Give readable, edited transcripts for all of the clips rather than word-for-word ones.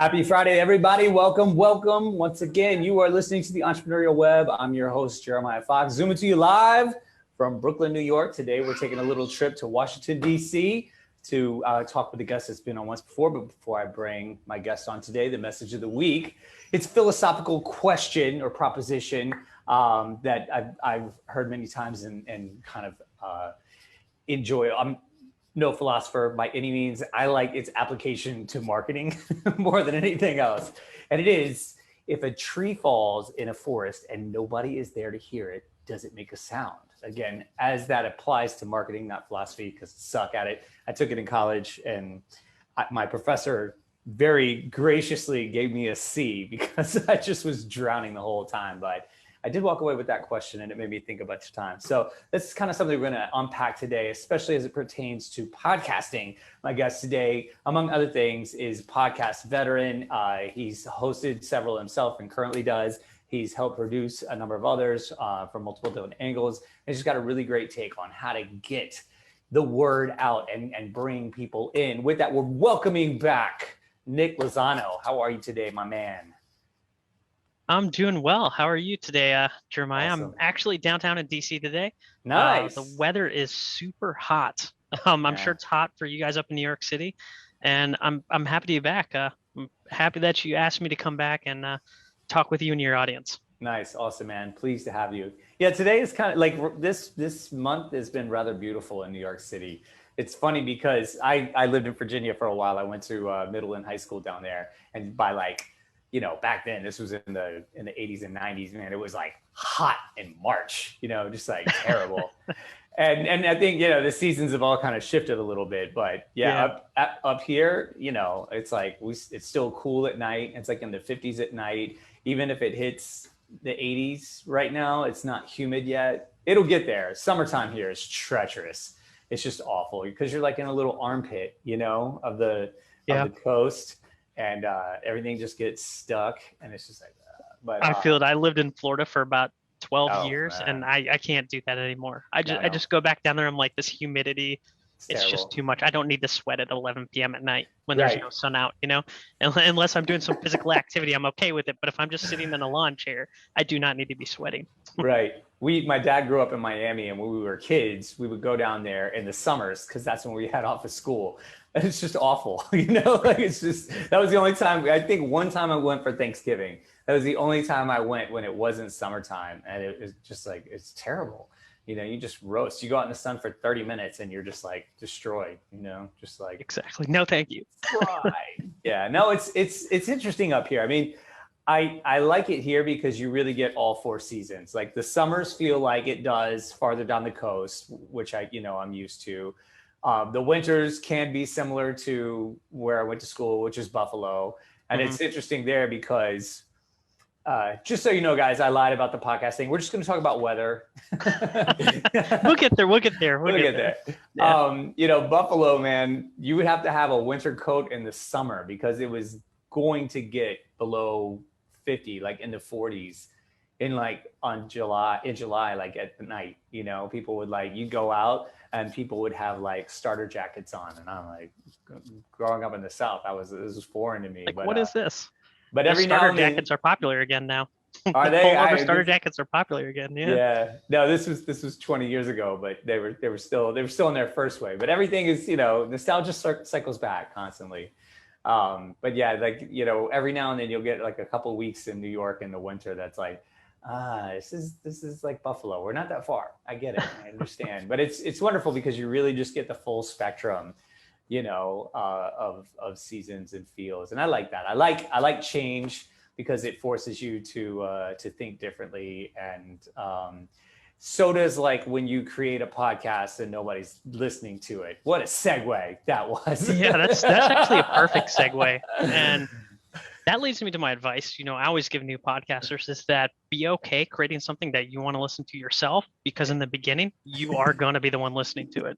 Happy Friday, everybody. Welcome. Once again, you are listening to the Entrepreneurial Web. I'm your host, Jeremiah Fox, zooming to you live from Brooklyn, New York. Today, we're taking a little trip to Washington, D.C. to talk with a guest that's been on once before. But before I bring my guest on today, the message of the week, it's a philosophical question or proposition that I've heard many times and kind of enjoy. I'm no philosopher by any means. I like its application to marketing more than anything else. And it is, if a tree falls in a forest and nobody is there to hear it, does it make a sound? Again, as that applies to marketing, not philosophy, because I suck at it. I took it in college and my professor very graciously gave me a C because I just was drowning the whole time. But I did walk away with that question and it made me think a bunch of times. So this is kind of something we're going to unpack today, especially as it pertains to podcasting. My guest today, among other things, is podcast veteran. He's hosted several himself and currently does. He's helped produce a number of others from multiple different angles. And he's got a really great take on how to get the word out and bring people in. With that, we're welcoming back Nick Lozano. How are you today, my man? I'm doing well. How are you today, Jeremiah? Awesome. I'm actually downtown in DC today. Nice. The weather is super hot. I'm sure it's hot for you guys up in New York City, and I'm happy to be back. I'm happy that you asked me to come back and talk with you and your audience. Nice. Awesome, man. Pleased to have you. Yeah, today is kind of like this month has been rather beautiful in New York City. It's funny because I lived in Virginia for a while. I went to middle and high school down there, and by back then, this was in the 80s and 90s, man, it was like hot in March, just like terrible. and I think, the seasons have all kind of shifted a little bit, but up here, it's like it's still cool at night. It's like in the 50s at night. Even if it hits the 80s right now, it's not humid yet. It'll get there. Summertime here is treacherous. It's just awful because you're like in a little armpit, of the coast. And everything just gets stuck, and it's just like but I feel it. I lived in Florida for about 12 years, man. and I can't do that anymore. I just go back down there. I'm like, this humidity, it's just too much. I don't need to sweat at 11 p.m. at night when there's no sun out, unless I'm doing some physical activity, I'm okay with it. But if I'm just sitting in a lawn chair, I do not need to be sweating. Right. My dad grew up in Miami, and when we were kids, we would go down there in the summers because that's when we had off of school. And it's just awful, it's just, that was the only time. I think one time I went for Thanksgiving. That was the only time I went when it wasn't summertime. And it was just like, it's terrible. You just roast. You go out in the sun for 30 minutes and you're just like destroyed, just like. Exactly. No, thank you. Yeah, no, it's interesting up here. I mean, I like it here because you really get all four seasons. Like the summers feel like it does farther down the coast, which I'm used to. The winters can be similar to where I went to school, which is Buffalo. And it's interesting there because just so you know, guys, I lied about the podcast thing. We're just going to talk about weather. We'll get there. Yeah. Buffalo, man, you would have to have a winter coat in the summer because it was going to get below 50, like in the 40s. In July, like at the night, people would you go out and people would have like starter jackets on. And I'm like, growing up in the South, this was foreign to me. But what is this? But every now and then, starter jackets are popular again now. Are they? Starter jackets are popular again. Yeah. Yeah. No, this was 20 years ago, but they were still in their first way. But everything is, nostalgia cycles back constantly. But yeah, every now and then you'll get like a couple of weeks in New York in the winter that's like, this is like Buffalo. We're not that far. I get it. I understand. But it's wonderful because you really just get the full spectrum, of seasons and feels. And I like that. I like change because it forces you to think differently. And so does like when you create a podcast and nobody's listening to it. What a segue that was. Yeah, that's actually a perfect segue. And that leads me to my advice. I always give new podcasters is that be okay creating something that you want to listen to yourself, because in the beginning, you are going to be the one listening to it.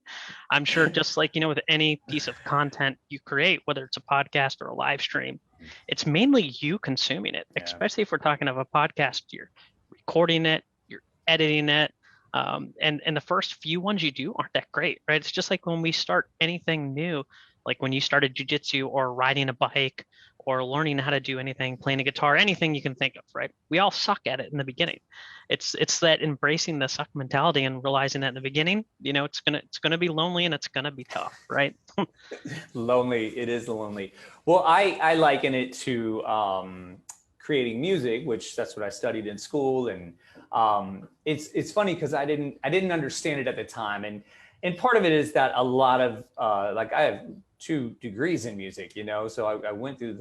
I'm sure just like, with any piece of content you create, whether it's a podcast or a live stream, it's mainly you consuming it, especially if we're talking of a podcast, you're recording it, you're editing it. And the first few ones you do aren't that great, right? It's just like when we start anything new, like when you started jiu-jitsu or riding a bike or learning how to do anything, playing a guitar, anything you can think of, right? We all suck at it in the beginning. It's that embracing the suck mentality and realizing that in the beginning, it's gonna be lonely and it's gonna be tough, right? Lonely. It is lonely. Well, I liken it to creating music, which that's what I studied in school. And it's funny because I didn't understand it at the time. And part of it is that a lot of like I have 2 degrees in music, so I went through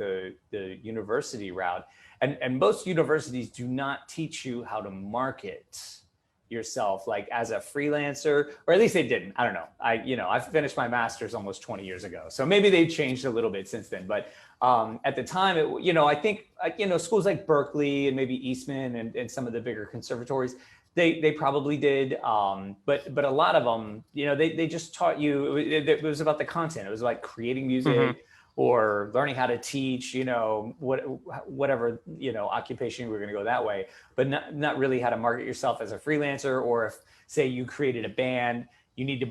the university route, and most universities do not teach you how to market yourself like as a freelancer, or at least they didn't. I don't know. I finished my master's almost 20 years ago, so maybe they've changed a little bit since then. But at the time, I think schools like Berkeley and maybe Eastman and some of the bigger conservatories, they probably did. But a lot of them, they just taught you, it was about the content. It was like creating music or learning how to teach, whatever, occupation, we're going to go that way, but not really how to market yourself as a freelancer. Or if, say, you created a band, you need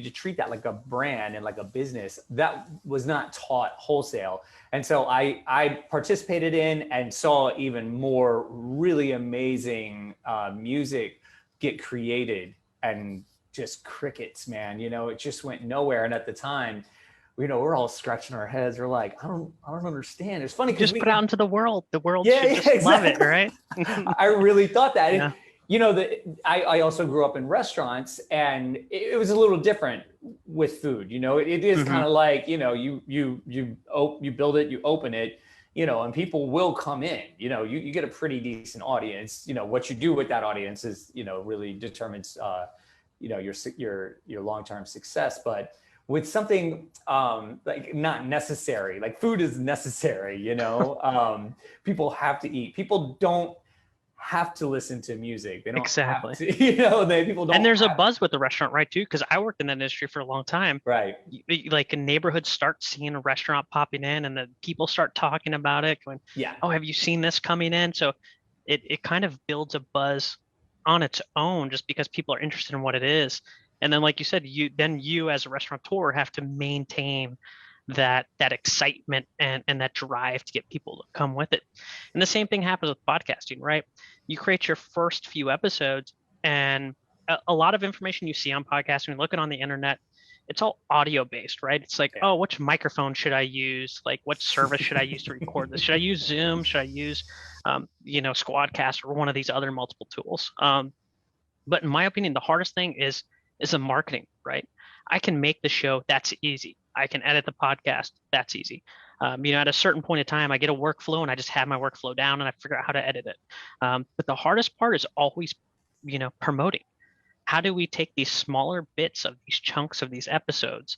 to treat that like a brand and like a business. That was not taught wholesale. And so I participated in and saw even more really amazing music get created, and just crickets, man. It just went nowhere. And at the time, we're all scratching our heads. We're like, I don't understand. It's funny because just put it out into the world. The world should just exactly. love it, right? I really thought that. Yeah. I also grew up in restaurants, and it was a little different with food. It is kind of like, you build it, you open it, and people will come in. You get a pretty decent audience. What you do with that audience is, really determines, your long-term success. But with something like not necessary, like food is necessary, people have to eat. People don't have to listen to music. They don't exactly. Have to, people don't. And there's a buzz with the restaurant, right, too? Because I worked in that industry for a long time. Right. Like neighborhoods start seeing a restaurant popping in, and the people start talking about it, going, "Oh, have you seen this coming in?" So it kind of builds a buzz on its own, just because people are interested in what it is. And then, like you said, you as a restaurateur have to maintain that excitement and that drive to get people to come with it. And the same thing happens with podcasting, right? You create your first few episodes, and a lot of information you see on podcasting, looking on the internet, it's all audio based, right? It's like, oh, which microphone should I use? Like, what service should I use to record this? Should I use Zoom? Should I use, Squadcast or one of these other multiple tools? But in my opinion, the hardest thing is the marketing, right? I can make the show, that's easy. I can edit the podcast, that's easy. At a certain point in time, I get a workflow and I just have my workflow down and I figure out how to edit it. But the hardest part is always, promoting. How do we take these smaller bits of these chunks of these episodes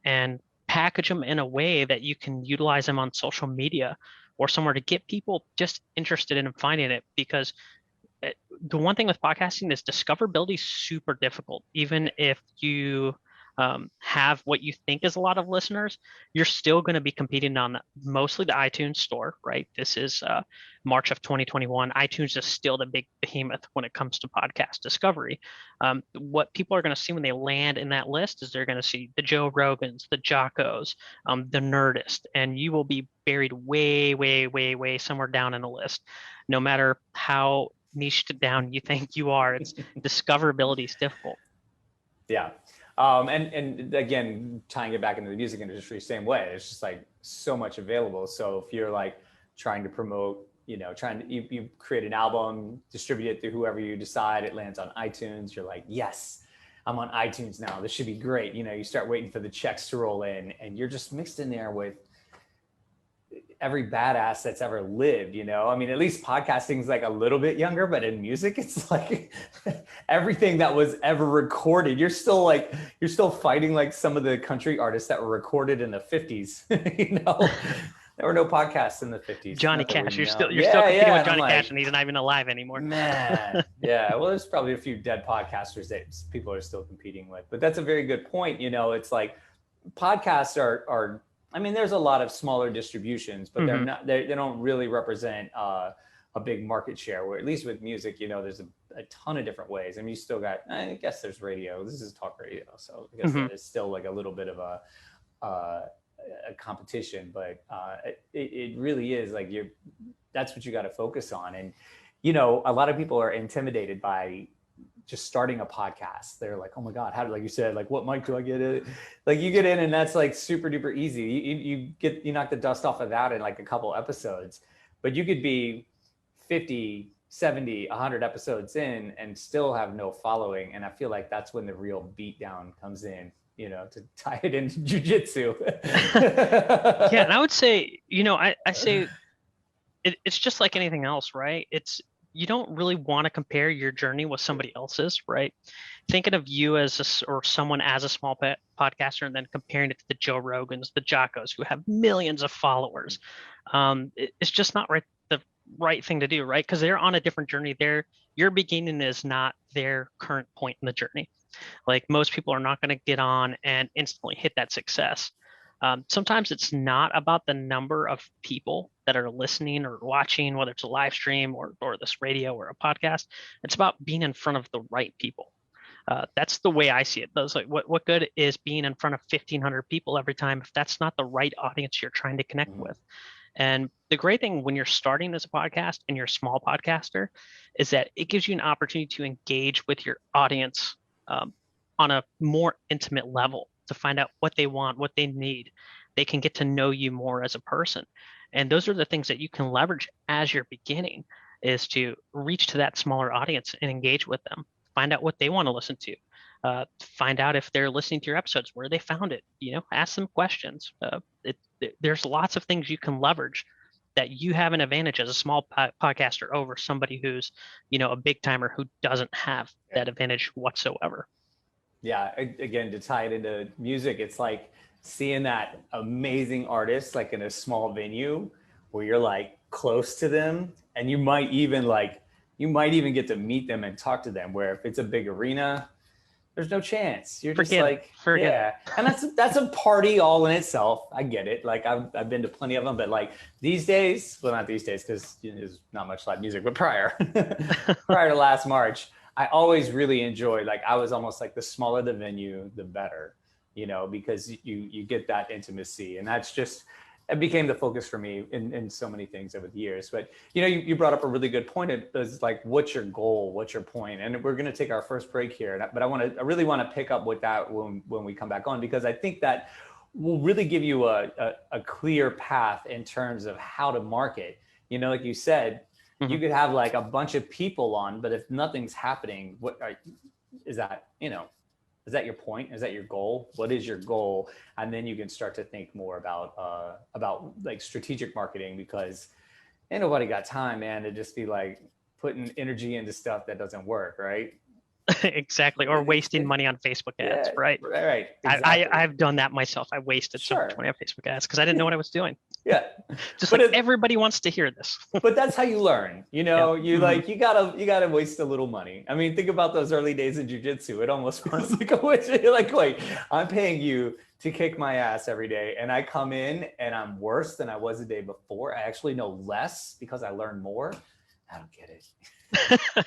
and package them in a way that you can utilize them on social media or somewhere to get people just interested in finding it? Because the one thing with podcasting is discoverability is super difficult. Even if you have what you think is a lot of listeners, you're still going to be competing on mostly the iTunes store, right? This is March of 2021. iTunes is still the big behemoth when it comes to podcast discovery. What people are going to see when they land in that list is they're going to see the Joe Rogans, the Jockos, the Nerdist, and you will be buried way, way, way, way somewhere down in the list. No matter how niched down you think you are, it's discoverability is difficult. Yeah. And again, tying it back into the music industry, same way. It's just like so much available. So if you're like trying to promote, you create an album, distribute it through whoever you decide, it lands on iTunes. You're like, yes, I'm on iTunes now. This should be great. You start waiting for the checks to roll in, and you're just mixed in there with every badass that's ever lived, at least podcasting is like a little bit younger, but in music, it's like everything that was ever recorded. You're still fighting like some of the country artists that were recorded in the 50s, There were no podcasts in the 50s. Johnny Cash, you're still competing with Johnny Cash, and he's not even alive anymore. Man, yeah. Well, there's probably a few dead podcasters that people are still competing with, but that's a very good point. It's like podcasts are there's a lot of smaller distributions, but they're not, they don't really represent a big market share, where at least with music, there's a ton of different ways. You still got, I guess there's radio. This is talk radio. So I guess that is still like a little bit of a competition, but it really is like that's what you got to focus on. And, a lot of people are intimidated by just starting a podcast. They're like, oh my God, how do, like you said, like what mic do I get it? Like you get in and that's like super duper easy. You knock the dust off of that in like a couple episodes, but you could be 50, 70, 100 episodes in and still have no following. And I feel like that's when the real beatdown comes in, to tie it into jiu-jitsu. Yeah. And I would say, I say it's just like anything else, right? You don't really want to compare your journey with somebody else's, right? Thinking of you or someone as a small podcaster and then comparing it to the Joe Rogans, the Jackos who have millions of followers. It's just not the right thing to do, right? Because they're on a different journey. Your beginning is not their current point in the journey. Like most people are not going to get on and instantly hit that success. Sometimes it's not about the number of people that are listening or watching, whether it's a live stream or this radio or a podcast. It's about being in front of the right people. That's the way I see it. Those like what good is being in front of 1,500 people every time if that's not the right audience you're trying to connect with? And the great thing when you're starting as a podcast and you're a small podcaster is that it gives you an opportunity to engage with your audience on a more intimate level, to find out what they want, what they need. They can get to know you more as a person. And those are the things that you can leverage as you're beginning, is to reach to that smaller audience and engage with them, find out what they want to listen to, find out if they're listening to your episodes, where they found it, ask them questions. There's lots of things you can leverage that you have an advantage as a small podcaster over somebody who's, a big timer who doesn't have that advantage whatsoever. Yeah, again, to tie it into music, it's like seeing that amazing artist like in a small venue where you're like close to them, and you might even get to meet them and talk to them, where if it's a big arena, there's no chance. You're just forget it. And that's a party all in itself. I get it. Like I've been to plenty of them, but like these days, well, not these days because there's not much live music, but prior to last March, I always really enjoyed, like I was almost like the smaller the venue, the better, because you get that intimacy. And it became the focus for me in so many things over the years. But, you brought up a really good point. It was like, what's your goal? What's your point? And we're going to take our first break here. But I really want to pick up with that when we come back on, because I think that will really give you a clear path in terms of how to market. Like you said, you could have like a bunch of people on, but if nothing's happening, is that your point? Is that your goal? What is your goal? And then you can start to think more about like strategic marketing, because ain't nobody got time, man, to just be like putting energy into stuff that doesn't work, right? Exactly. Or wasting money on Facebook ads, right? Right. Exactly. I've done that myself. I wasted so much money on Facebook ads because I didn't know what I was doing. Yeah. Everybody wants to hear this. But that's how you learn, you gotta waste a little money. I mean, think about those early days in jiu-jitsu. It almost feels like a waste. You're like, wait, I'm paying you to kick my ass every day, and I come in and I'm worse than I was the day before. I actually know less because I learned more. I don't get it.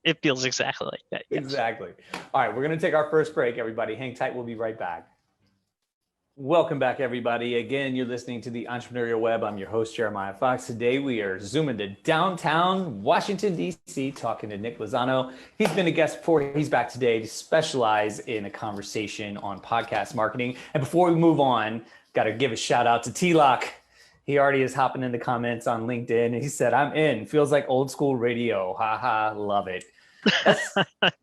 It feels exactly like that. Yes. Exactly. All right, we're going to take our first break, everybody. Hang tight. We'll be right back. Welcome back, everybody. Again, you're listening to the Entrepreneurial Web. I'm your host, Jeremiah Fox. Today, we are zooming to downtown Washington, D.C., talking to Nick Lozano. He's been a guest before. He's back today to specialize in a conversation on podcast marketing. And before we move on, got to give a shout out to T-Lock. He already is hopping in the comments on LinkedIn. And he said, I'm in. Feels like old school radio. Ha, love it.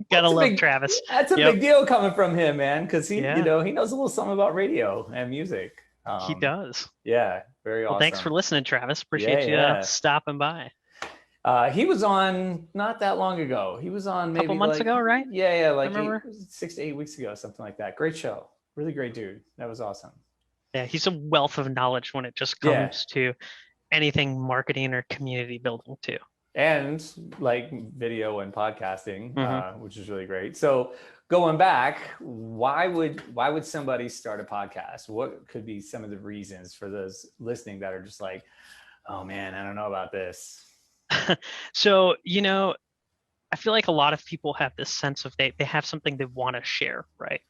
Gotta love Travis. That's a big deal coming from him, man, because he knows a little something about radio and music. He does. Yeah, very awesome. Well, thanks for listening, Travis. Appreciate you stopping by. He was on not that long ago. He was on maybe a couple months ago, right? Yeah, like 6 to 8 weeks ago, something like that. Great show. Really great dude. That was awesome. Yeah, he's a wealth of knowledge when it just comes to anything marketing or community building too. And like video and podcasting, which is really great. So going back, why would somebody start a podcast? What could be some of the reasons for those listening that are just like, oh man, I don't know about this? So, I feel like a lot of people have this sense of they have something they want to share, right?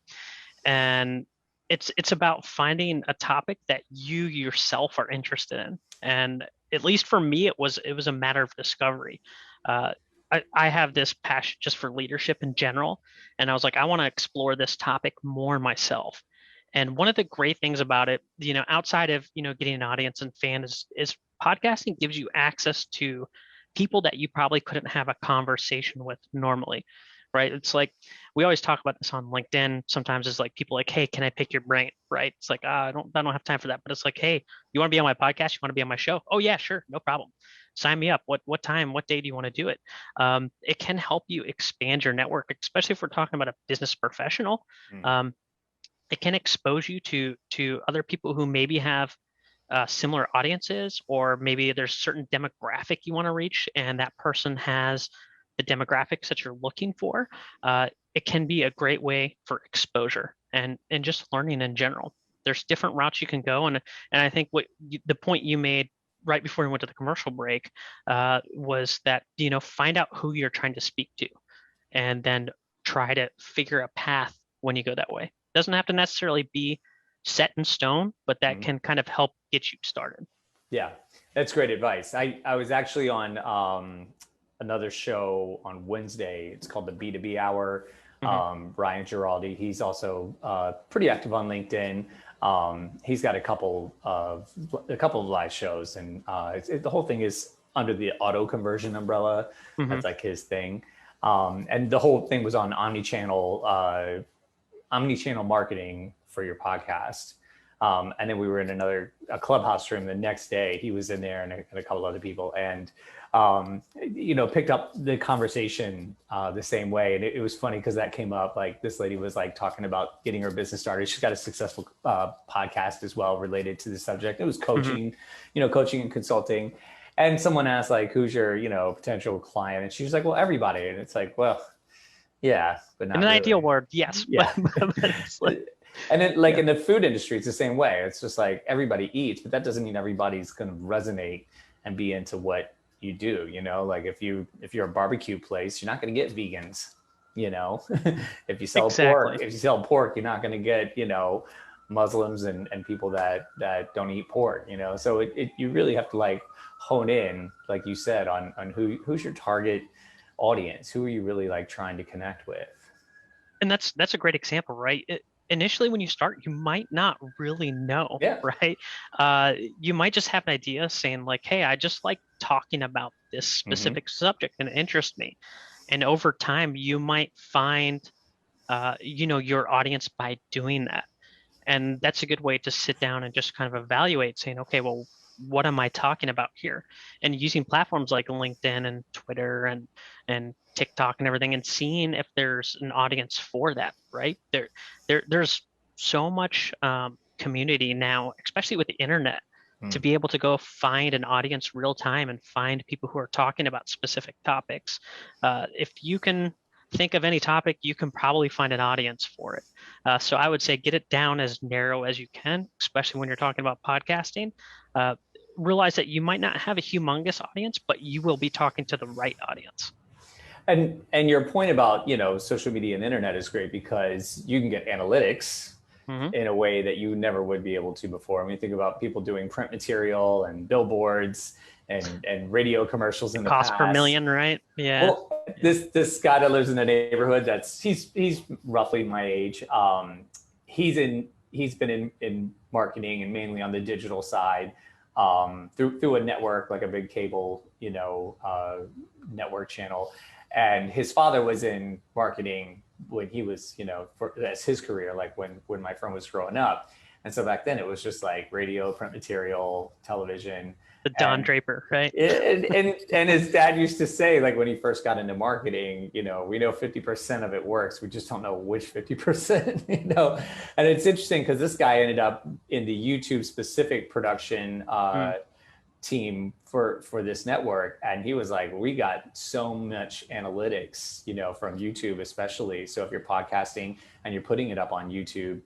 And it's about finding a topic that you yourself are interested in. And at least for me, it was a matter of discovery. Uh, I have this passion just for leadership in general, and I was like, I want to explore this topic more myself. And one of the great things about it, outside of getting an audience and fan, is podcasting gives you access to people that you probably couldn't have a conversation with normally, right? It's like we always talk about this on LinkedIn. Sometimes it's like people like, hey, can I pick your brain? Right? It's like, I don't have time for that. But it's like, hey, you want to be on my podcast? You want to be on my show? Oh yeah, sure, no problem. Sign me up. What time? What day do you want to do it? It can help you expand your network, especially if we're talking about a business professional. Um, it can expose you to other people who maybe have similar audiences, or maybe there's certain demographic you want to reach, and that person has the demographics that you're looking for. It can be a great way for exposure and just learning in general. There's different routes you can go, and I think the point you made right before we went to the commercial break was that find out who you're trying to speak to, and then try to figure a path when you go that way. It doesn't have to necessarily be set in stone, but that can kind of help get you started. Yeah, that's great advice. I was actually on another show on Wednesday. It's called the B2B Hour. Ryan Giraldi, he's also pretty active on LinkedIn. He's got a couple of live shows, and the whole thing is under the auto conversion umbrella. That's like his thing. And the whole thing was on omni-channel marketing for your podcast. And then we were in a clubhouse room the next day. He was in there and a couple other people, and picked up the conversation the same way. And it was funny because that came up. Like, this lady was like talking about getting her business started. She's got a successful podcast as well related to the subject. It was coaching, coaching and consulting. And someone asked, like, who's your potential client? And she was like, well, everybody. And it's like, well, yeah, but not in an really. ideal world, yes. Yeah. But it's like, and then in the food industry, it's the same way. It's just like everybody eats, but that doesn't mean everybody's going to resonate and be into what you do. Like if you're a barbecue place, you're not going to get vegans. If you sell pork, you're not going to get Muslims and people that don't eat pork. So you really have to like hone in, like you said, on who's your target audience. Who are you really like trying to connect with? And that's a great example, right? Initially, when you start, you might not really know, right? You might just have an idea saying like, hey, I just like talking about this specific subject and it interests me. And over time, you might find, your audience by doing that. And that's a good way to sit down and just kind of evaluate, saying, okay, well, what am I talking about here? And using platforms like LinkedIn and Twitter and TikTok and everything, and seeing if there's an audience for that, right? There's so much community now, especially with the internet, to be able to go find an audience real time and find people who are talking about specific topics. If you can think of any topic, you can probably find an audience for it. So I would say get it down as narrow as you can, especially when you're talking about podcasting. Realize that you might not have a humongous audience, but you will be talking to the right audience. And your point about social media and internet is great, because you can get analytics in a way that you never would be able to before. I mean, think about people doing print material and billboards and radio commercials in the past. Cost per million, right? Yeah. Well, this guy that lives in the neighborhood, he's roughly my age. He's been in marketing, and mainly on the digital side, through a network, like a big cable, network channel. And his father was in marketing when he was, that's his career, like when my friend was growing up. And so back then it was just like radio, print material, television. The Don Draper, right? And his dad used to say, like, when he first got into marketing, we know 50% of it works. We just don't know which 50%, And it's interesting because this guy ended up in the YouTube specific production team for this network. And he was like, we got so much analytics, from YouTube, especially. So if you're podcasting and you're putting it up on YouTube,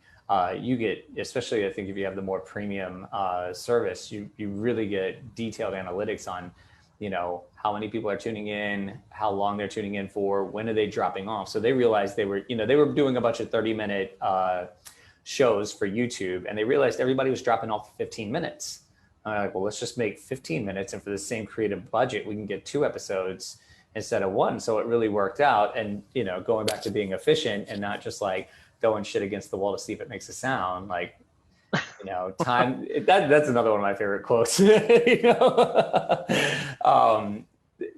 you get, especially I think if you have the more premium service, you really get detailed analytics on, how many people are tuning in, how long they're tuning in for, when are they dropping off. So they realized they were doing a bunch of 30-minute shows for YouTube, and they realized everybody was dropping off 15 minutes. I'm like, well, let's just make 15 minutes, and for the same creative budget, we can get 2 episodes instead of 1. So it really worked out. And, you know, going back to being efficient and not just like throwing shit against the wall to see if it makes a sound, like, you know, time, that's another one of my favorite quotes. You know,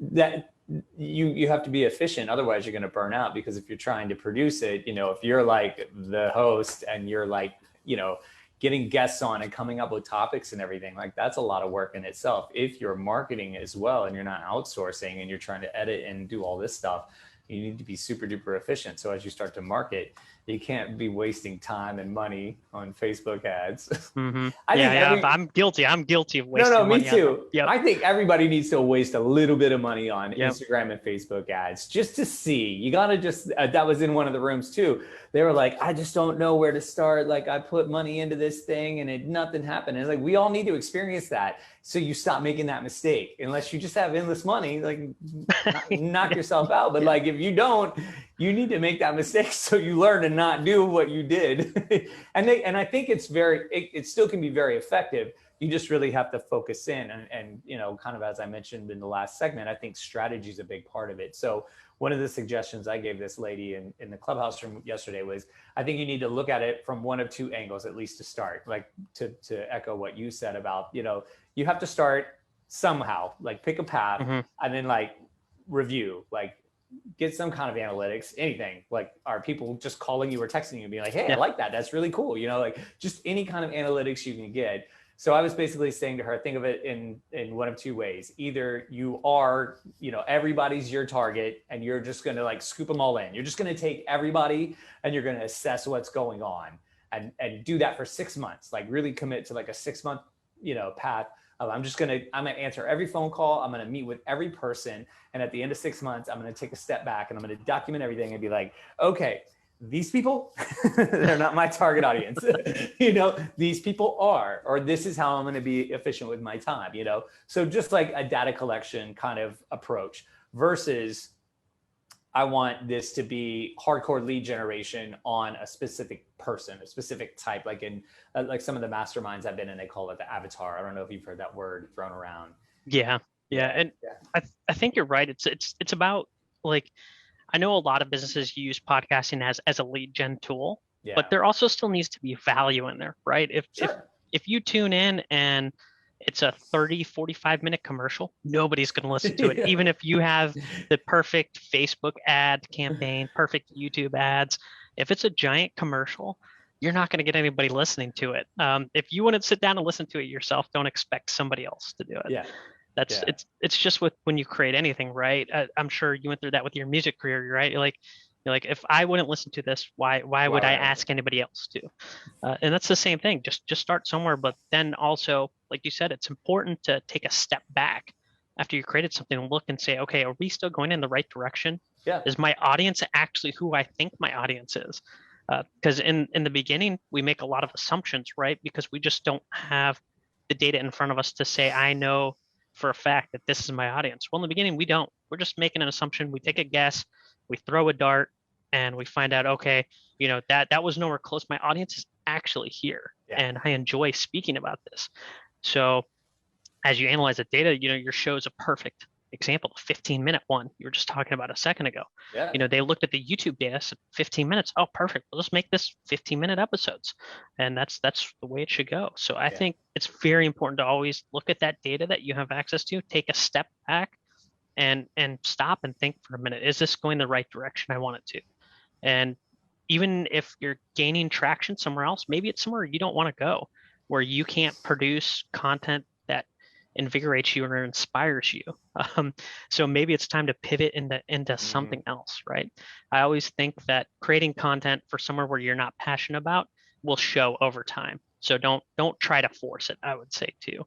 that you have to be efficient, otherwise you're going to burn out, because if you're trying to produce it, you know, if you're like the host and you're like, you know, getting guests on and coming up with topics and everything, like that's a lot of work in itself. If you're marketing as well and you're not outsourcing and you're trying to edit and do all this stuff, you need to be super duper efficient. So as you start to market, you can't be wasting time and money on Facebook ads. Mm-hmm. I'm guilty. I'm guilty of wasting money. Me too. Yep. I think everybody needs to waste a little bit of money on Instagram and Facebook ads just to see. You got to just, that was in one of the rooms too. They were like, I just don't know where to start. Like I put money into this thing and nothing happened. And it's like, we all need to experience that. So you stop making that mistake, unless you just have endless money, like knock yourself out. But like, if you don't, you need to make that mistake so you learn to not do what you did. and I think it's it still can be very effective. You just really have to focus in and, you know, kind of, as I mentioned in the last segment, I think strategy is a big part of it. So one of the suggestions I gave this lady in the clubhouse room yesterday was, I think you need to look at it from one of 2 angles, at least to start, like to echo what you said about, you know, you have to start somehow, like pick a path and then like review, like get some kind of analytics, anything. Like, are people just calling you or texting you and being like, hey, I like that. That's really cool. You know, like just any kind of analytics you can get. So I was basically saying to her, think of it in one of 2 ways. Either you are, you know, everybody's your target and you're just going to like scoop them all in. You're just going to take everybody and you're going to assess what's going on and do that for 6 months, like really commit to like a 6-month, you know, path. I'm going to answer every phone call. I'm going to meet with every person. And at the end of 6 months, I'm going to take a step back and I'm going to document everything and be like, okay, these people, they're not my target audience. You know, these people are, or this is how I'm going to be efficient with my time, you know? So just like a data collection kind of approach versus I want this to be hardcore lead generation on a specific person, a specific type, like in like some of the masterminds I've been in, they call it the avatar. I don't know if you've heard that word thrown around. Yeah. And I think you're right. It's about like, I know a lot of businesses use podcasting as a lead gen tool, but there also still needs to be value in there, right? If you tune in and it's a 45 minute commercial, nobody's going to listen to it. Even if you have the perfect Facebook ad campaign, perfect YouTube ads, if it's a giant commercial, you're not going to get anybody listening to it. If you want to sit down and listen to it yourself, don't expect somebody else to do it. Yeah. It's just with when you create anything, right? I'm sure you went through that with your music career, right? You're like, if I wouldn't listen to this, why would I ask anybody else to? And that's the same thing. Just start somewhere, but then also, like you said, it's important to take a step back after you created something and look and say, okay, are we still going in the right direction? Yeah. Is my audience actually who I think my audience is? Because in the beginning, we make a lot of assumptions, right? Because we just don't have the data in front of us to say, I know for a fact that this is my audience. Well, in the beginning, we don't. We're just making an assumption. We take a guess, we throw a dart, and we find out, okay, you know, that was nowhere close. My audience is actually here, and I enjoy speaking about this. So as you analyze the data, you know, your show is a perfect example, the 15-minute one you were just talking about a second ago. Yeah. You know, they looked at the YouTube data, said 15 minutes. Oh, perfect. Well, let's make this 15-minute episodes. And that's the way it should go. So I think it's very important to always look at that data that you have access to, take a step back and stop and think for a minute. Is this going the right direction I want it to? And even if you're gaining traction somewhere else, maybe it's somewhere you don't want to go, where you can't produce content that invigorates you or inspires you. So maybe it's time to pivot into something else, right? I always think that creating content for somewhere where you're not passionate about will show over time. So don't try to force it, I would say too.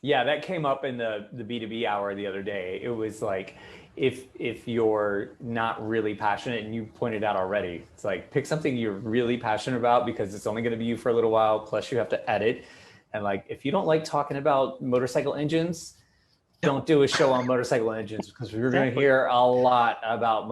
Yeah, that came up in the B2B hour the other day. It was like, if you're not really passionate, and you pointed out already, it's like, pick something you're really passionate about, because it's only going to be you for a little while, plus you have to edit. And like, if you don't like talking about motorcycle engines, don't do a show on motorcycle engines because we're going to hear a lot about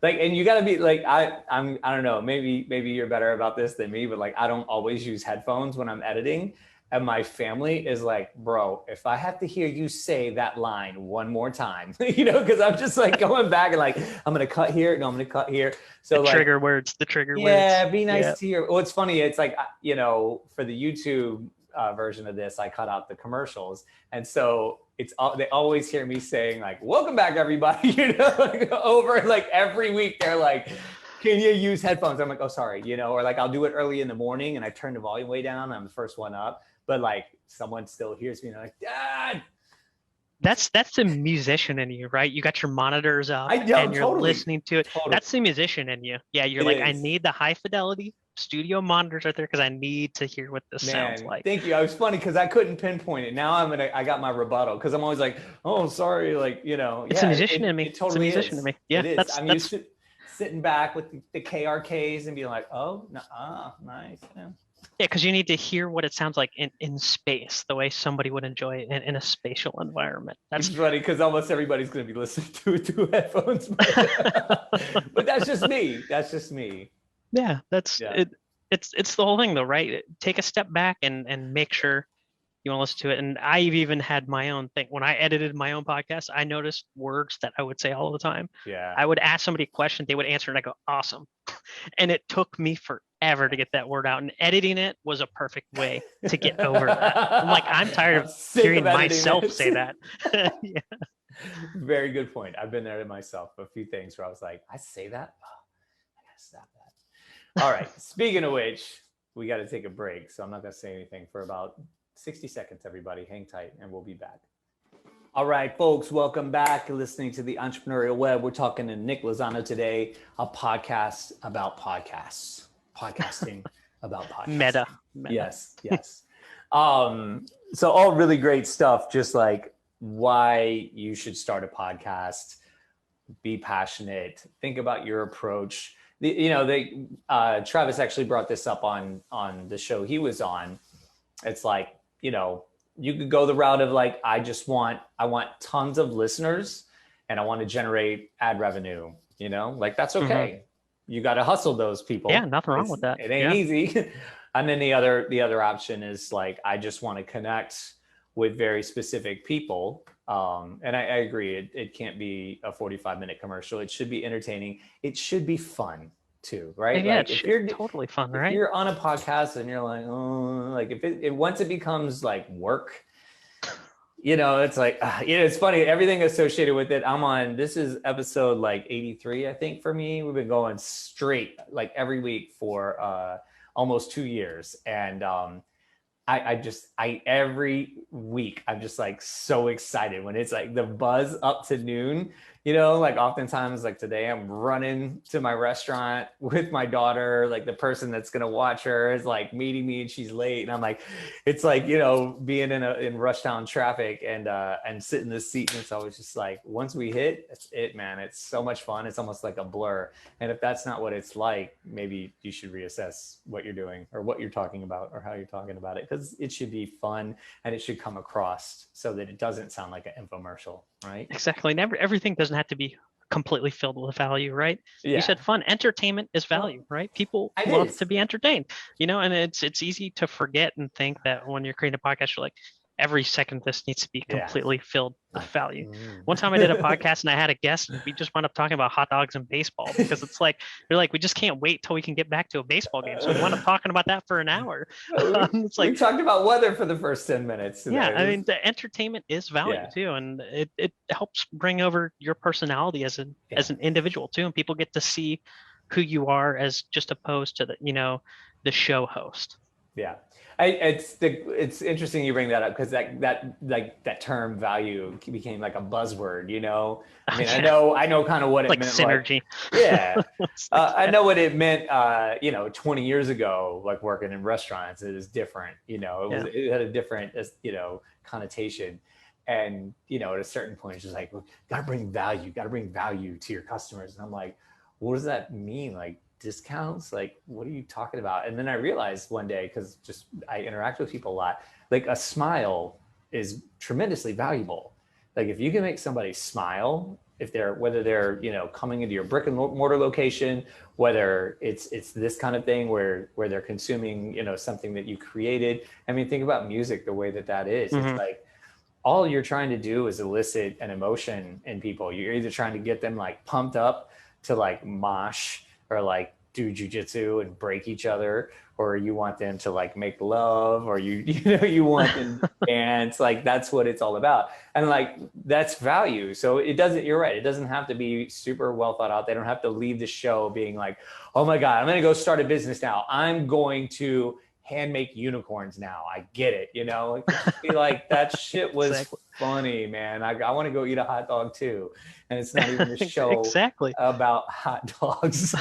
and you got to be like, I don't know, maybe you're better about this than me, but like, I don't always use headphones when I'm editing. And my family is like, bro, if I have to hear you say that line one more time, because I'm just like going back and like, I'm going to cut here. No, I'm going to cut here. So the trigger words. Yeah, be nice to hear. Well, it's funny. It's like, for the YouTube version of this, I cut out the commercials. And so they always hear me saying like, welcome back, everybody, over like every week. They're like, can you use headphones? I'm like, oh, sorry, or like I'll do it early in the morning and I turn the volume way down. I'm the first one up. But like someone still hears me and they're like, Dad. That's the musician in you, right? You got your monitors up and you're totally listening to it. Totally. That's the musician in you. Yeah, you're like, I need the high fidelity studio monitors right there because I need to hear what this sounds like. Thank you. I was funny because I couldn't pinpoint it. Now I got my rebuttal because I'm always like, oh, sorry, like It's a musician in me. It totally it's a musician in me. Yeah, I'm used to sitting back with the KRKs and being like, oh, nice. Yeah, because you need to hear what it sounds like in space, the way somebody would enjoy it in a spatial environment. That's funny because almost everybody's going to be listening to it through headphones. But that's just me. Yeah, it. It's the whole thing, though, right? Take a step back and make sure you want to listen to it. And I've even had my own thing. When I edited my own podcast, I noticed words that I would say all the time. Yeah. I would ask somebody a question, they would answer, and I go, awesome. And it took me forever to get that word out. And editing it was a perfect way to get over that. I'm like, I'm tired of hearing myself say that. Yeah. Very good point. I've been there to myself. A few things where I was like, I say that? Oh, I gotta stop that. All right. Speaking of which, we got to take a break. So I'm not going to say anything for about 60 seconds, everybody. Hang tight and we'll be back. All right, folks, welcome back. You're listening to the Entrepreneurial Web. We're talking to Nick Lozano today, a podcast about podcasts, podcasting about podcasts. Meta. Yes. So all really great stuff, just like why you should start a podcast, be passionate, think about your approach. Travis actually brought this up on the show he was on. It's like, you could go the route of like, I want tons of listeners and I want to generate ad revenue, like that's okay. Mm-hmm. You got to hustle those people. Yeah. Nothing wrong with that. It ain't easy. And then the other option is like, I just want to connect with very specific people. And I agree. It can't be a 45-minute commercial. It should be entertaining. It should be fun too, right? Yeah, like if you're totally fun, right? If you're on a podcast and you're like, oh, like if once it becomes like work, it's like, it's funny. Everything associated with it. This is episode like 83, I think, for me. We've been going straight like every week for almost 2 years. And every week I'm just like so excited when it's like the buzz up to noon, like oftentimes like today I'm running to my restaurant with my daughter, like the person that's going to watch her is like meeting me and she's late. And I'm like, it's like, being in rush town traffic and sit in this seat. And it's always just like, once we hit, it's it, man, it's so much fun. It's almost like a blur. And if that's not what it's like, maybe you should reassess what you're doing or what you're talking about or how you're talking about it. Because it should be fun and it should come across so that it doesn't sound like an infomercial, right? Exactly. And everything doesn't have to be completely filled with value, right? Yeah. You said fun. Entertainment is value, right? People love to be entertained, and it's easy to forget and think that when you're creating a podcast, you're like, every second of this needs to be completely filled with value. One time I did a podcast and I had a guest, we just wound up talking about hot dogs and baseball because it's like, we're like, we just can't wait till we can get back to a baseball game. So we wound up talking about that for an hour. It's like, we talked about weather for the first 10 minutes. Today. Yeah. I mean, the entertainment is value too. And it helps bring over your personality as an individual too. And people get to see who you are as just opposed to the show host. Yeah. It's interesting you bring that up because that term value became like a buzzword, I mean, I know kind of what it like meant. Synergy. I know what it meant, 20 years ago, like working in restaurants, it is different, it had a different, connotation. And, at a certain point, it's just like, well, got to bring value to your customers. And I'm like, what does that mean? Like, discounts? Like, what are you talking about? And then I realized one day, because I interact with people a lot, like a smile is tremendously valuable. Like if you can make somebody smile, whether they're, coming into your brick and mortar location, whether it's this kind of thing where they're consuming, something that you created. I mean, think about music, the way that is. It's like all you're trying to do is elicit an emotion in people. You're either trying to get them like pumped up to like mosh or like do jujitsu and break each other, or you want them to like make love, or you want them to dance. Like that's what it's all about. And like that's value. So you're right. It doesn't have to be super well thought out. They don't have to leave the show being like, oh my God, I'm going to go start a business now. I'm going to hand make unicorns now. I get it. Be like, that shit was Exactly. funny, man. I want to go eat a hot dog too. And it's not even a show Exactly about hot dogs.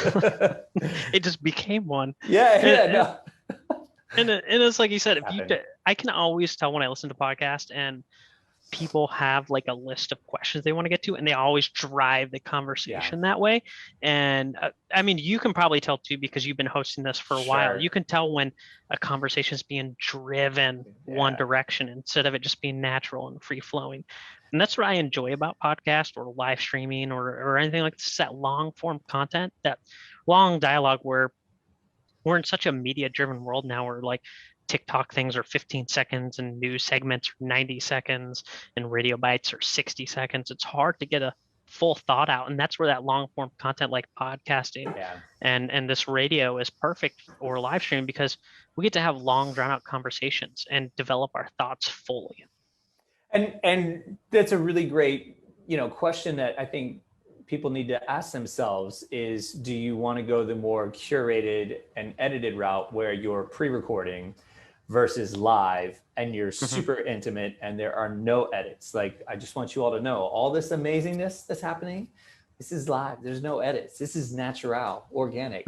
It just became one. Yeah. And it's like you said, Happened. I can always tell when I listen to podcasts and people have like a list of questions they want to get to, and they always drive the conversation that way. And I mean, you can probably tell too, because you've been hosting this for a while. You can tell when a conversation is being driven one direction instead of it just being natural and free flowing. And that's what I enjoy about podcast or live streaming or anything like this, that long form content, that long dialogue, where we're in such a media driven world now, where like TikTok things are 15 seconds and news segments are 90 seconds and radio bites are 60 seconds. It's hard to get a full thought out. And that's where that long form content like podcasting and this radio is perfect, or live streaming, because we get to have long drawn out conversations and develop our thoughts fully. And that's a really great, question that I think people need to ask themselves is, do you want to go the more curated and edited route where you're pre-recording versus live and you're super intimate and there are no edits? Like, I just want you all to know all this amazingness that's happening. This is live. There's no edits. This is natural, organic.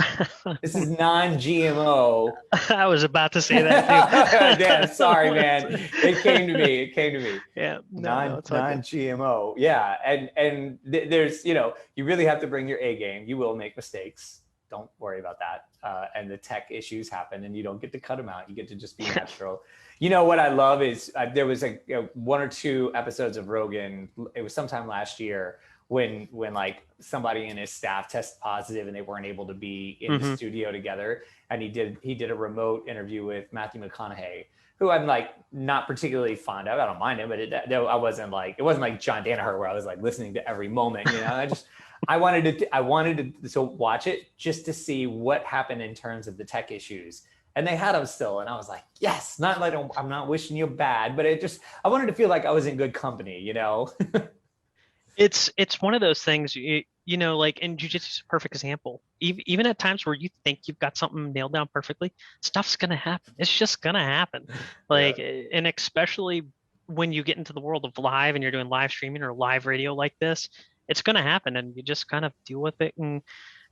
This is non-GMO. I was about to say that too. Damn, sorry, man. It came to me. Yeah. Non-GMO. Yeah. And there's, you really have to bring your A game. You will make mistakes. Don't worry about that. And the tech issues happen and you don't get to cut them out. You get to just be natural. What I love is there was like one or two episodes of Rogan. It was sometime last year when like somebody in his staff tested positive and they weren't able to be in the studio together. And he did a remote interview with Matthew McConaughey, who I'm like not particularly fond of. I don't mind him, but it wasn't like John Danaher where I was like listening to every moment. I wanted to watch it just to see what happened in terms of the tech issues. And they had them still. And I was like, yes, not like I'm not wishing you bad, but I wanted to feel like I was in good company, It's one of those things, like in jiu-jitsu is a perfect example. Even at times where you think you've got something nailed down perfectly, stuff's going to happen. It's just going to happen. And especially when you get into the world of live and you're doing live streaming or live radio like this, it's going to happen, and you just kind of deal with it and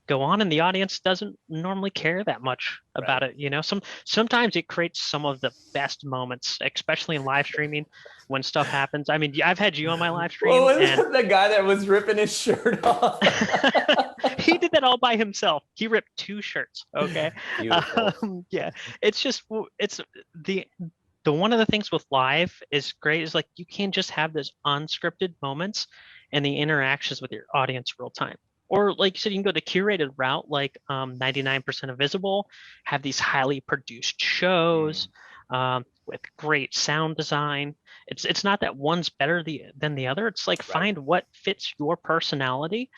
go on. And the audience doesn't normally care that much about it. Sometimes it creates some of the best moments, especially in live streaming when stuff happens. I mean, I've had you on my live stream. Well, and the guy that was ripping his shirt off. He did that all by himself. He ripped 2 shirts. Okay. It's the one of the things with live is great is like you can just have those unscripted moments and the interactions with your audience real time. Or like you said, you can go the curated route, like 99% Invisible, have these highly produced shows with great sound design. It's not that one's better than the other. It's like find what fits your personality,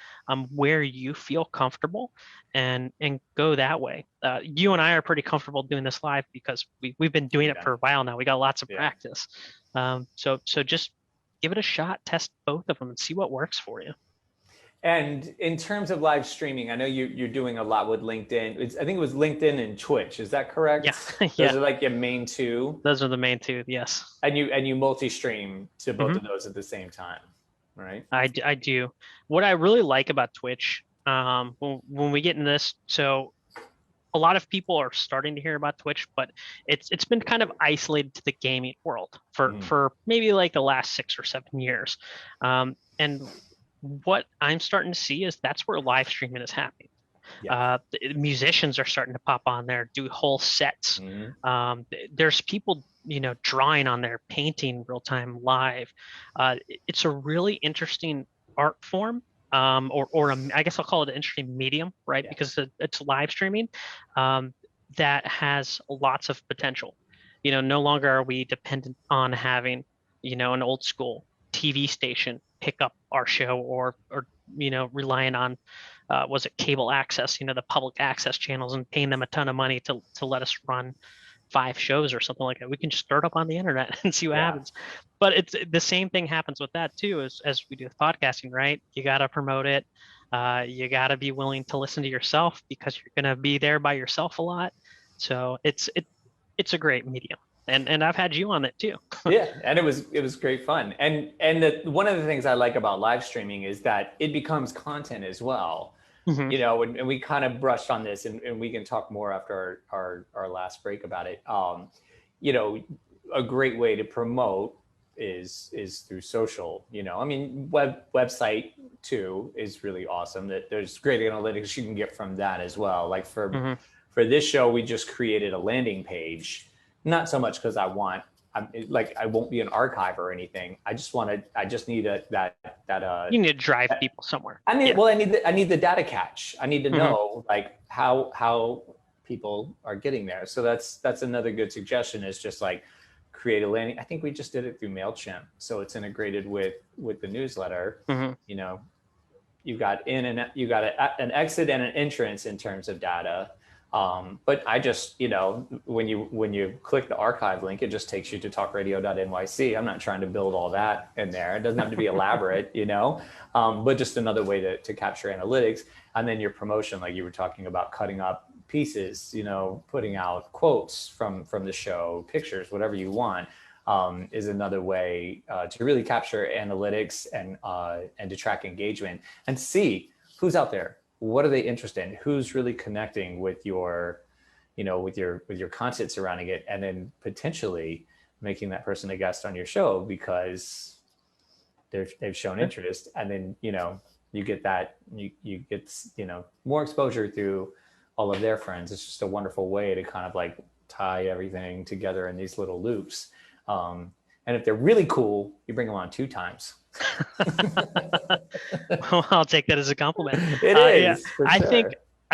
where you feel comfortable, and go that way. You and I are pretty comfortable doing this live because we've been doing it for a while now. We got lots of practice. So just give it a shot, test both of them, and see what works for you. And in terms of live streaming, I know you're doing a lot with LinkedIn. I think it was LinkedIn and Twitch. Is that correct? Yeah. Those are like your main two. Those are the main two. Yes. And you multi-stream to both of those at the same time, right? I do. What I really like about Twitch, when we get in this, so a lot of people are starting to hear about Twitch, but it's been kind of isolated to the gaming world for maybe like the last 6 or 7 years, and what I'm starting to see is that's where live streaming is happening. Musicians are starting to pop on there, do whole sets. There's people drawing on there, painting real time live. It's a really interesting art form, I guess I'll call it an interesting medium, right? Yeah. Because it's live streaming, um, that has lots of potential. No longer are we dependent on having, an old school TV station pick up our show, or relying on, was it cable access, the public access channels, and paying them a ton of money to let us run 5 shows or something like that. We can just start up on the internet and see what Yeah. happens. But it's the same thing happens with that too, as we do with podcasting, right? You got to promote it. You got to be willing to listen to yourself, because you're going to be there by yourself a lot. So it's a great medium. And I've had you on it too. Yeah, and it was great fun. And one of the things I like about live streaming is that it becomes content as well. Mhm. And we kind of brushed on this, and we can talk more after our last break about it. A great way to promote is through social. I mean, website too is really awesome. That there's great analytics you can get from that as well. Like Mhm. for this show, we just created a landing page, not so much because I won't be an archive or anything. I just need You need to drive people somewhere. I need Yeah. well, I need the data catch. I need to Mhm. know like how people are getting there. So that's another good suggestion, is just like create a landing. I think we just did it through MailChimp. So it's integrated with the newsletter. Mhm. You've got an exit and an entrance in terms of data. But I just, when you click the archive link, it just takes you to talkradio.nyc. I'm not trying to build all that in there. It doesn't have to be elaborate, but just another way to capture analytics. And then your promotion, like you were talking about, cutting up pieces, putting out quotes from the show, pictures, whatever you want, is another way to really capture analytics and to track engagement and see who's out there. What are they interested in? Who's really connecting with your content surrounding it, and then potentially making that person a guest on your show because they've shown interest, and then you get that you get more exposure through all of their friends. It's just a wonderful way to kind of like tie everything together in these little loops. And if they're really cool, you bring them on 2 times. Well, I'll take that as a compliment. It Yeah, is, for I sure.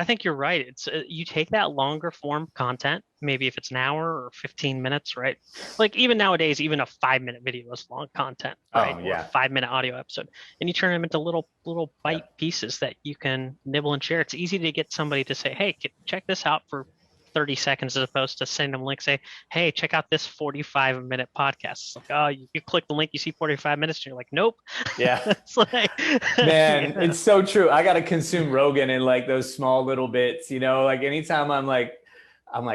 think you're right. It's you take that longer form content, maybe if it's an hour or 15 minutes, right? Like even nowadays, even a 5-minute video is long content, right? Oh, Or yeah. a 5-minute audio episode, and you turn them into little bite pieces that you can nibble and share. It's easy to get somebody to say, "Hey, check this out for 30 seconds," as opposed to sending them a link, say, "Hey, check out this 45-minute podcast." It's like, oh, you click the link, you see 45 minutes, and you're like, nope. Yeah. It's like, Man, yeah. it's so true. I got to consume Rogan in like those small little bits, like anytime I'm like,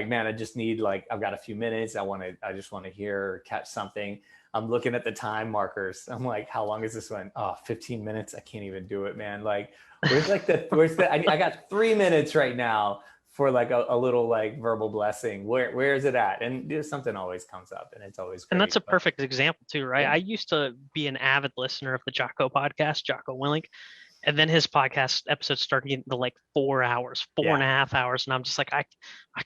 man, I just need I've got a few minutes. I just want to hear or catch something. I'm looking at the time markers. I'm like, how long is this one? Oh, 15 minutes. I can't even do it, man. Like, where's I got 3 minutes right now for like a little like verbal blessing. Where is it at? And something always comes up, and it's always great. And that's a perfect example too, right? Yeah. I used to be an avid listener of the Jocko podcast, Jocko Willink. And then his podcast episodes started getting to like 4 hours, 4.5 hours. And I'm just like, I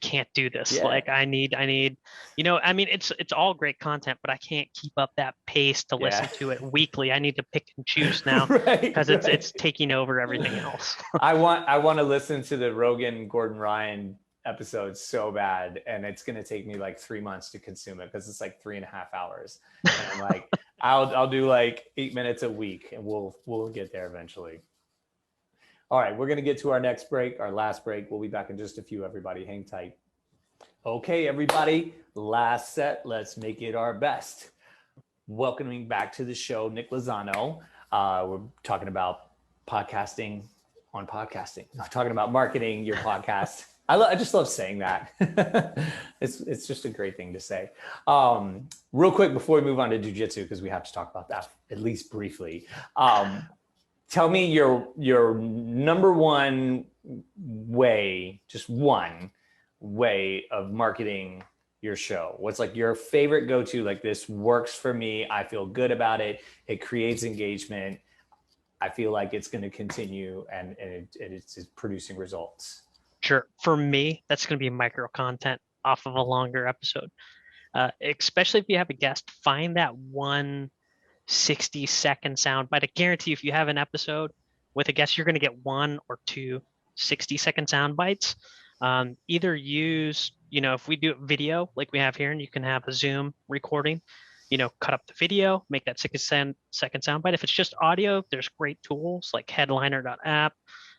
can't do this. Yeah. Like I need, I mean, it's all great content, but I can't keep up that pace to listen to it weekly. I need to pick and choose now because it's taking over everything else. I want to listen to the Rogan Gordon Ryan episodes so bad, and it's going to take me like 3 months to consume it because it's like 3.5 hours. And I'm like, I'll do like 8 minutes a week, and we'll get there eventually. All right, we're going to get to our next break, our last break. We'll be back in just a few, everybody. Hang tight. Okay, everybody, last set. Let's make it our best. Welcoming back to the show, Nick Lozano. We're talking about podcasting on podcasting. I'm talking about marketing your podcast. I just love saying that. It's just a great thing to say. Real quick before we move on to jiu-jitsu, because we have to talk about that at least briefly. Tell me your number one way, just one way of marketing your show. What's like your favorite go-to? Like, this works for me. I feel good about it. It creates engagement. I feel like it's going to continue and it's producing results. Sure. For me, that's going to be micro content off of a longer episode. Especially if you have a guest, find that one 60-second sound bite. I guarantee if you have an episode with a guest, you're going to get one or two 60-second sound bites. Either use, if we do video like we have here, and you can have a Zoom recording, cut up the video, make that 60-second sound bite. If it's just audio, there's great tools like headliner.app,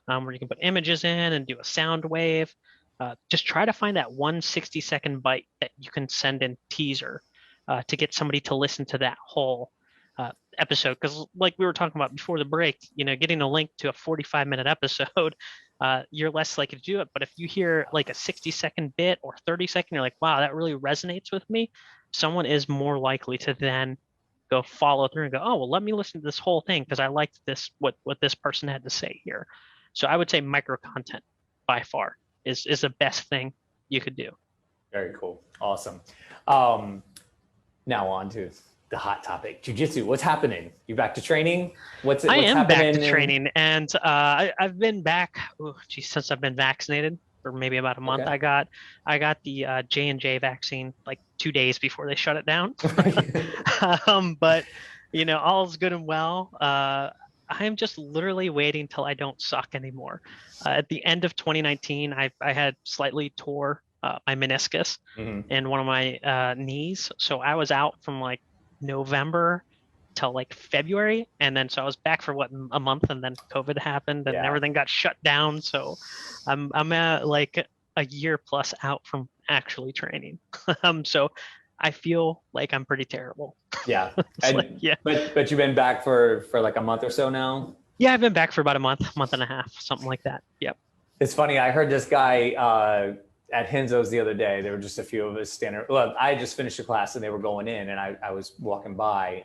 where you can put images in and do a sound wave. Just try to find that one 60-second bite that you can send in teaser to get somebody to listen to that whole episode. Because like we were talking about before the break, getting a link to a 45-minute episode, you're less likely to do it. But if you hear like a 60-second bit or 30-second, you're like, wow, that really resonates with me. Someone is more likely to then go follow through and go, oh, well, let me listen to this whole thing because I liked this, what this person had to say here. So I would say micro content by far is the best thing you could do. Very cool. Awesome. Now on to the hot topic, Jiu-Jitsu. What's happening? You back to training? What's I am happening back to training, and I've been back since I've been vaccinated for maybe about a month. Okay. I got the J&J vaccine like 2 days before they shut it down. But all's good and well. I'm just literally waiting till I don't suck anymore. At the end of 2019, I had slightly tore my meniscus in one of my knees. So I was out from like November till like February. And then so I was back for a month, and then COVID happened and everything got shut down. So I'm at like a year plus out from actually training. So I feel like I'm pretty terrible. Yeah. But you've been back for like a month or so now? Yeah, I've been back for about a month and a half, something like that. Yep. It's funny. I heard this guy at Henzo's the other day. There were just a few of us standing. Well, I just finished a class and they were going in, and I was walking by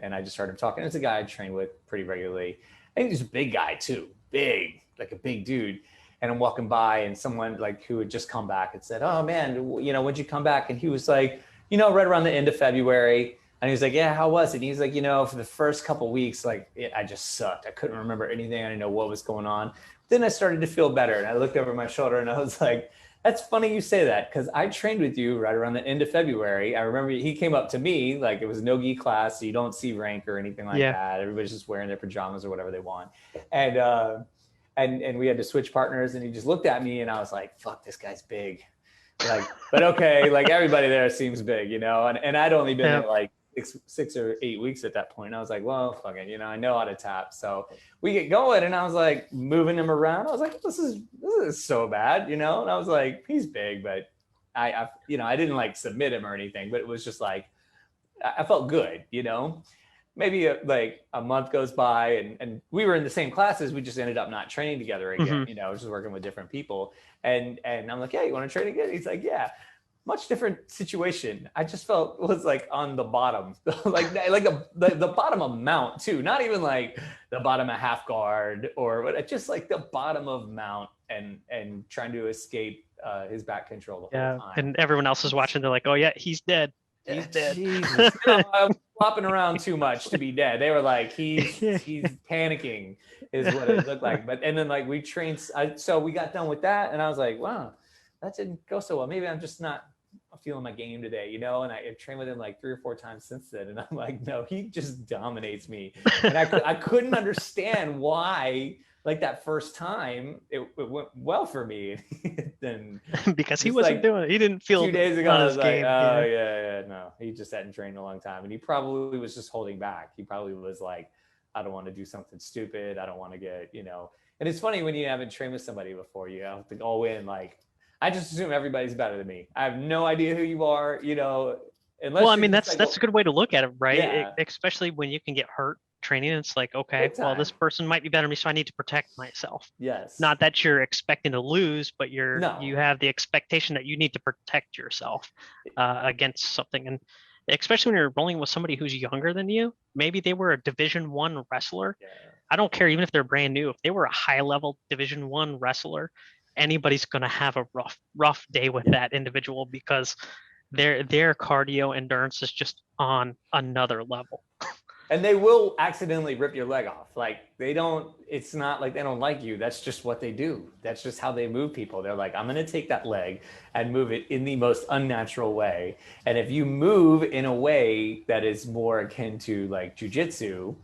and I just heard him talking. It's a guy I train with pretty regularly. I think he's a big guy too, big, like a big dude. And I'm walking by, and someone like who had just come back and said, "Oh man, when'd you come back?" And he was like, right around the end of February. And he was like, "Yeah, how was it?" And he's like, for the first couple of weeks, like I just sucked. I couldn't remember anything. I didn't know what was going on. Then I started to feel better, and I looked over my shoulder and I was like, "That's funny you say that, because I trained with you right around the end of February." I remember he came up to me, like it was no gi class, so you don't see rank or anything like that. Everybody's just wearing their pajamas or whatever they want. And we had to switch partners, and he just looked at me, and I was like, "Fuck, this guy's big." Like, but okay, like everybody there seems big, and I'd only been there like 6 or 8 weeks at that point. And I was like, well, fuck it, I know how to tap. So we get going, and I was like moving him around. I was like, this is so bad, and I was like, he's big, but I didn't like submit him or anything, but it was just like, I felt good, Maybe like a month goes by, and we were in the same classes. We just ended up not training together again, just working with different people. And I'm like, "Yeah, you want to train again?" He's like, "Yeah." Much different situation. I just felt it was like on the bottom, like the bottom of mount too. Not even like the bottom of half guard or what, just like the bottom of mount, and trying to escape his back control the whole time. And everyone else is watching. They're like, "Oh yeah, he's dead. He's dead." Jesus. I was flopping around too much to be dead. They were like, he's panicking is what it looked like. And then like we trained, so we got done with that, and I was like, wow, that didn't go so well. Maybe I'm just not feeling my game today, and I trained with him like 3 or 4 times since then, and I'm like, no, he just dominates me. And I couldn't understand why, like that first time it went well for me. Then because he wasn't doing it. He didn't feel 2 days ago. I was like, game. No, he just hadn't trained in a long time, and he probably was just holding back. He probably was like, I don't want to do something stupid. I don't want to get, And it's funny when you haven't trained with somebody before, you have to go in like, I just assume everybody's better than me. I have no idea who you are, unless. Well, I mean, that's a good way to look at it, right? Yeah. Especially when you can get hurt training. It's like, okay, well, this person might be better than me, so I need to protect myself. Yes. Not that you're expecting to lose, but you have the expectation that you need to protect yourself against something. And especially when you're rolling with somebody who's younger than you, maybe they were a Division I wrestler. Yeah. I don't care, even if they're brand new. If they were a high-level Division I wrestler, anybody's going to have a rough day with that individual, because their cardio endurance is just on another level. And they will accidentally rip your leg off. Like it's not like they don't like you. That's just what they do. That's just how they move people. They're like, I'm going to take that leg and move it in the most unnatural way. And if you move in a way that is more akin to like Jiu-Jitsu,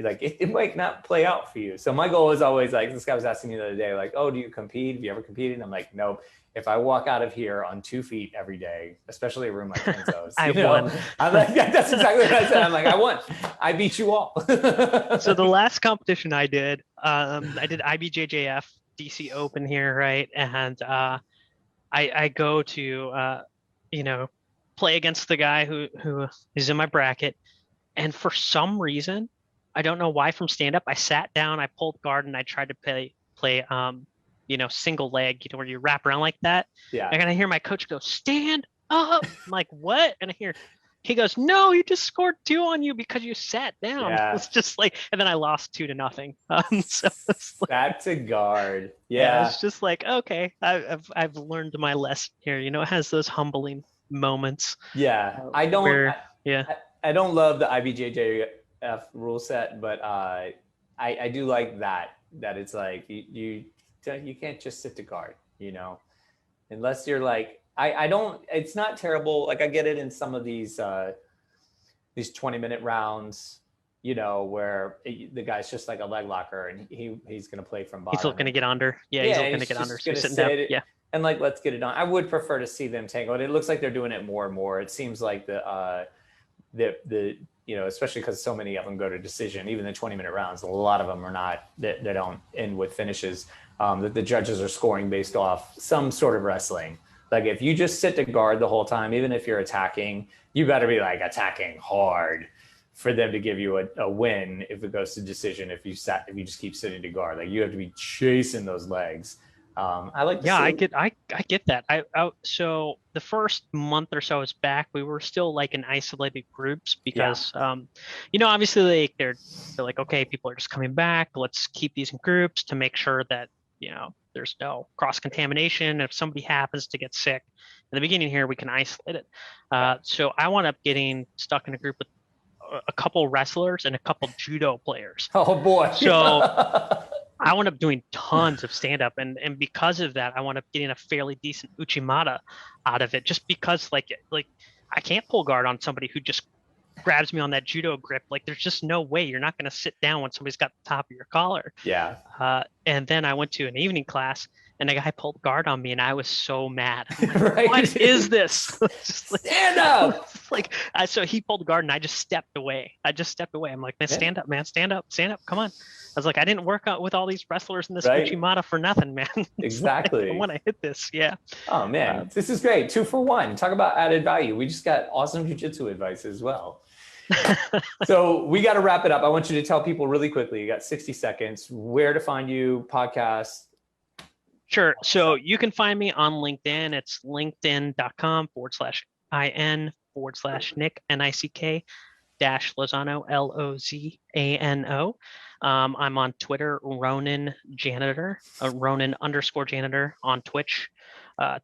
like it might not play out for you. So my goal is always like, this guy was asking me the other day, like, oh, do you compete? Have you ever competed? And I'm like, nope. If I walk out of here on 2 feet every day, especially a room like Kenzo's, I won. I'm like, that's exactly what I said. I'm like, I won. I beat you all. So the last competition I did IBJJF DC Open here, right? And I go to play against the guy who is in my bracket, and for some reason, I don't know why, from stand up, I sat down, I pulled guard, and I tried to play single leg, where you wrap around like that. Yeah. And I hear my coach go, stand up. I'm like, what? And he goes, no, he just scored 2 on you because you sat down. Yeah. It's just like, and then I lost 2-0. So it's like, that's a guard. Yeah. It's just like, okay, I've learned my lesson here. It has those humbling moments. Yeah. I don't love the IBJJF rule set, but I do like that it's like you can't just sit to guard, unless you're like, it's not terrible. Like I get it in some of these 20-minute rounds, where the guy's just like a leg locker and he's going to play from bottom. He's looking to get under. Yeah, he's looking to get under. So sitting down. Yeah. And like, let's get it on. I would prefer to see them tangle it. It looks like they're doing it more and more. It seems like the especially because so many of them go to decision, even the 20-minute rounds, a lot of them are not, they don't end with finishes, that the judges are scoring based off some sort of wrestling. Like if you just sit to guard the whole time, even if you're attacking, you better be like attacking hard for them to give you a win if it goes to decision. If you just keep sitting to guard, like you have to be chasing those legs. I get that. So the first month or so I was back, we were still like in isolated groups because, obviously they're like, okay, people are just coming back. Let's keep these in groups to make sure that, there's no cross contamination. If somebody happens to get sick in the beginning here, we can isolate it. So I wound up getting stuck in a group with a couple wrestlers and a couple judo players. Oh boy. So I wound up doing tons of stand-up, and because of that, I wound up getting a fairly decent uchimata out of it, just because like I can't pull guard on somebody who just grabs me on that judo grip. Like there's just no way you're not going to sit down when somebody's got the top of your collar. Yeah. And then I went to an evening class, and a guy pulled guard on me, and I was so mad. Like, right? What is this? Just like, stand up. So he pulled guard, and I just stepped away. I'm like, man, stand up, man, stand up, come on. I was like, I didn't work out with all these wrestlers in this uchimata for nothing, man. Exactly. Like, I want to hit this. Yeah. Oh man, this is great. 2 for 1. Talk about added value. We just got awesome jiu-jitsu advice as well. So we got to wrap it up. I want you to tell people really quickly, you got 60 seconds, where to find you, podcast. Sure. So you can find me on LinkedIn. It's linkedin.com/IN/Nick, NICK -Lozano, LOZANO. I'm on Twitter, Ronin Janitor, Ronin_Janitor on Twitch,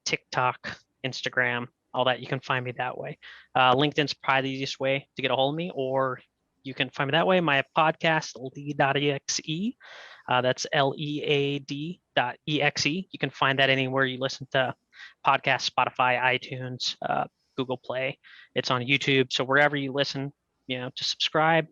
TikTok, Instagram, all that. You can find me that way. LinkedIn's probably the easiest way to get a hold of me, or you can find me that way. My podcast, lead.exe, that's lead.exe. You can find that anywhere you listen to podcasts, Spotify, iTunes, Google Play. It's on YouTube. So wherever you listen, just subscribe,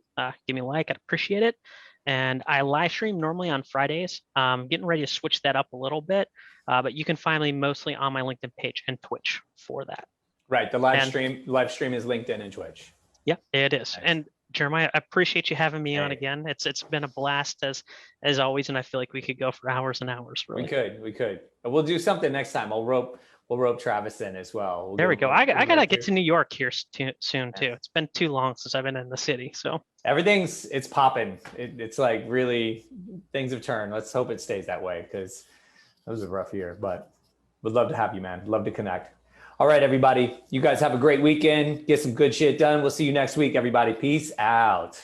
give me a like. I'd appreciate it. And I live stream normally on Fridays. I'm getting ready to switch that up a little bit, but you can find me mostly on my LinkedIn page and Twitch for that. Right. The live stream is LinkedIn and Twitch. Yeah, it is. Nice. And Jeremiah, I appreciate you having me on again. It's been a blast as always, and I feel like we could go for hours and hours. Really. We could. We'll do something next time. We'll rope Travis in as well. There we go. I gotta get to New York here soon too. It's been too long since I've been in the city. So it's popping. It's like really things have turned. Let's hope it stays that way, because that was a rough year. But would love to have you, man. Love to connect. All right, everybody. You guys have a great weekend. Get some good shit done. We'll see you next week, everybody. Peace out.